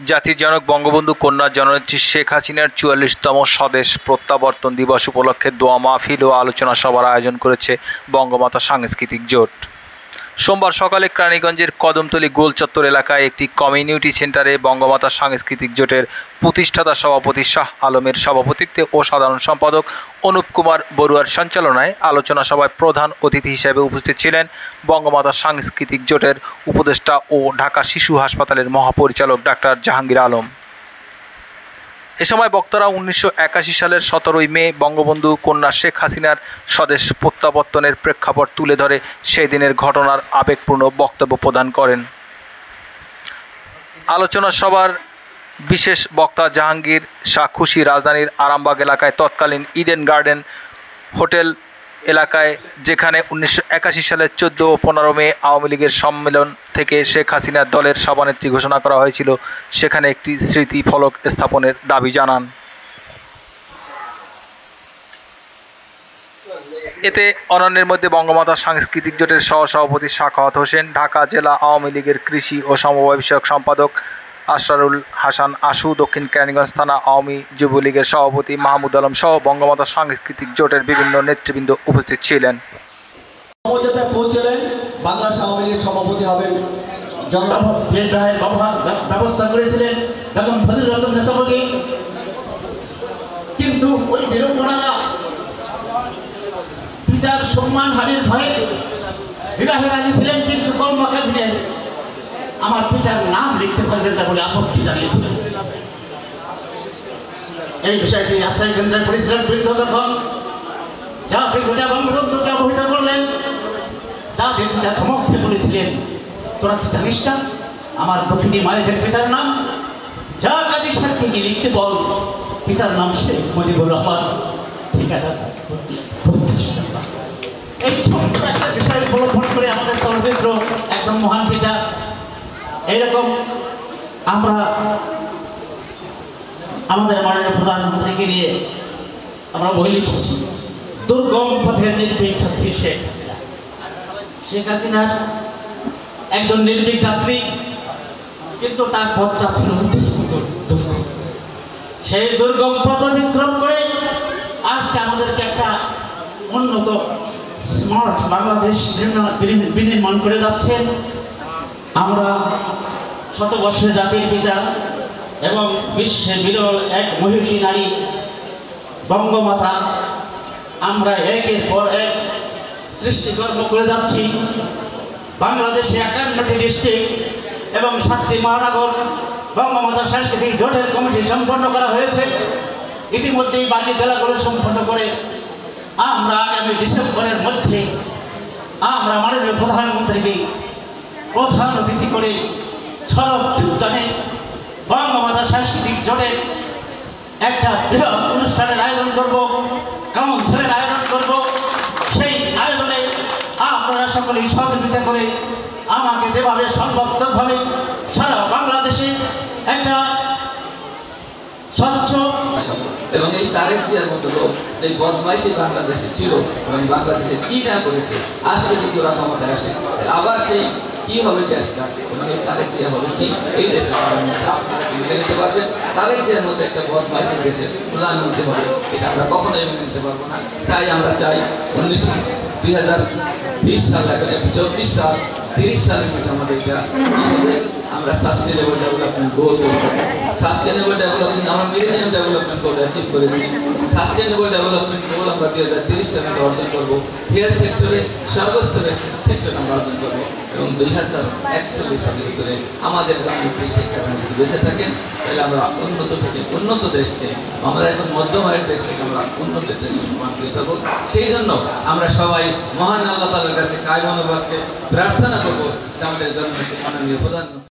জাতির জনক বঙ্গবন্ধু কন্যা জননেত্রী শেখ হাসিনার ৪৪তম স্বদেশ প্রত্যাবর্তন দিবস উপলক্ষে দোয়া মাহফিল ও আলোচনা সভার আয়োজন করেছে বঙ্গমাতা সাংস্কৃতিক জোট। সোমবার সকালে কেরানীগঞ্জের কদমতলী গোল চত্বর এলাকায় একটি কমিউনিটি সেন্টারে বঙ্গমাতা সাংস্কৃতিক জোটের প্রতিষ্ঠাতা সভাপতি শাহ আলমের সভাপতিত্বে ও সাধারণ সম্পাদক অনুপ কুমার বড়ুয়ার সঞ্চালনায় আলোচনা সভায় প্রধান অতিথি হিসেবে উপস্থিত ছিলেন বঙ্গমাতা সাংস্কৃতিক জোটের উপদেষ্টা ও ঢাকা শিশু হাসপাতালের মহাপরিচালক ডাক্তার জাহাঙ্গীর আলম। এ সময় বক্তারা ১৯৮১ সালের ১৭ই মে বঙ্গবন্ধু কন্যা শেখ হাসিনার স্বদেশ প্রত্যাবর্তনের প্রেক্ষাপট তুলে ধরে সেই দিনের ঘটনার আবেগপূর্ণ বক্তব্য প্রদান করেন। আলোচনা সভার বিশেষ বক্তা জাহাঙ্গীর শাহ খুশি রাজধানীর আরামবাগ এলাকায় তৎকালীন ইডেন গার্ডেন হোটেল এলাকায়, যেখানে ১৯৮১ সালের ১৪ ও ১৫ মে আওয়ামী লীগের সম্মেলন থেকে শেখ হাসিনার দলের সভানেত্রী ঘোষণা করা হয়েছিল, সেখানে একটি স্মৃতি ফলক স্থাপনের দাবি জানান। এতে অন্যান্যের মধ্যে বঙ্গমাতা সাংস্কৃতিক জোটের সহসভাপতি সাখাওয়াত হোসেন, ঢাকা জেলা আওয়ামী লীগের কৃষি ও সমবায় বিষয়ক সম্পাদক আশরারুল হাসান আশু, দক্ষিণ কেরানীগঞ্জ থানা আওয়ামী যুবলীগের সভাপতি মাহমুদ আলম সহ বঙ্গমাতা সাংস্কৃতিক জোটের বিভিন্ন নেতৃবৃন্দ উপস্থিত ছিলেন। সমঝোতায় পৌঁছলেন, বাংলাদেশ আওয়ামী লীগের সভাপতি হবেন, ব্যবস্থা করেছিলেন বেগম ফজিল রতন নেশাবতী। কিন্তু ওই বিড়ম্বনারা পিতার সম্মান হানির ভয়ে বিবাহে রাজি ছিলেন, কিন্তু কর্মকাণ্ডে আমার পিতার নাম লিখতে পারবেন না বলে আপত্তি জানিয়েছিলেন। এই বিষয়টি আশ্রয় কেন্দ্রের পরিচালক বৃন্দ যখন জাতির পিতা বঙ্গবন্ধুকে অবহিত করলেন, জাতির পিতা ধমক দিয়ে বলেছিলেন, তোরা কি জানিস না আমার দক্ষিণী মায়েদের পিতার নাম? যা কাজী সাথে গিয়ে লিখতে বল, পিতার নাম শেখ মুজিবুর রহমান, ঠিকানা এই ছোট্ট একটা বিষয় উপলব্ধ করে আমাদের চলচ্চিত্র একদম মহান পিতা। এইরকম আমরা আমাদের মাননীয় প্রধানমন্ত্রীকে নিয়ে আমরা বই লিখছি, দুর্গম পথের নির্ভীক ছাত্রী শেখ হাসিনা। শেখ হাসিনার একজন নির্ভীক ছাত্রী, কিন্তু তার পথটা ছিল দুর্গম। সেই দুর্গম পথ অতিক্রম করে আজকে আমাদেরকে একটা উন্নত স্মার্ট বাংলাদেশ বিনির্মাণ করে যাচ্ছেন। আমরা শতবর্ষের জাতির পিতা এবং বিশ্বের বিরল এক মহিষী নারী বঙ্গমাতা, আমরা একের পর এক সৃষ্টিকর্ম করে যাচ্ছি। বাংলাদেশে ৫১টি ডিস্ট্রিক্ট এবং ৭টি মহানগর বঙ্গমাতা সাংস্কৃতিক জোটের কমিটি সম্পন্ন করা হয়েছে। ইতিমধ্যেই বাকি জেলাগুলো সম্পন্ন করে আমরা আগামী ডিসেম্বরের মধ্যে আমরা মাননীয় প্রধানমন্ত্রীকে প্রধান অতিথি করে ছড়ক উদ্যানে বঙ্গমাতা সাংস্কৃতিক জোটের একটা বৃহৎ অনুষ্ঠানের আয়োজন করব, কাউন্সিলের আয়োজন করব। সেই আয়োজনে আপনারা সকলেই সহযোগিতা করে আমাকে যেভাবে সর্বাত্মকভাবে সারা বাংলাদেশে একটা স্বচ্ছ এবং এই তারেক জিয়ার মতো লোক যে বদমাইশি বাংলাদেশে ছিল এবং বাংলাদেশে কি না করেছে, আসলে যদি ওরা ক্ষমতায় আসে আবার সেই কি হবে দেশটা এবং এই তারেক জিয়া হবে কি এই দেশের প্রধানমন্ত্রী, আপনারা কি মেনে নিতে পারবেন? তারেক জিয়ার মতো একটা বদমাইশি দেশের প্রধানমন্ত্রী হবে, এটা আমরা কখনোই মেনে নিতে পারবো না। তাই আমরা চাই 2020 সাল, এখন 24 সাল, 30 সালের মধ্যে আমাদের এটা কি হবে, আমরা সাস্টেনেবল ডেভেলপমেন্ট গোল করব। সাস্টেনেবল ডেভেলপমেন্ট আমরা মিলেনিয়াম ডেভেলপমেন্ট গোল অ্যাচিভ করেছি। সাস্টেনেবল ডেভেলপমেন্ট গোল আমরা 2030 সালে অর্জন করব। হেলথ সেক্টরে সর্বস্তরের সেক্টর আমরা অর্জন করব এবং 2041 সালের ভিতরে আমাদের গ্রামের শিক্ষাটা যদি বেঁচে থাকেন, তাহলে আমরা উন্নত থেকে উন্নত দেশকে, আমরা এখন মধ্যমায়ের দেশ থেকে আমরা উন্নত দেশে রূপান্তরিত হব। সেই জন্য আমরা সবাই মহান আল্লাহ তাআলার কাছে কায়মনোবাক্যে প্রার্থনা করব যে আমাদের জন্ম মাননীয় প্রধানমন্ত্রী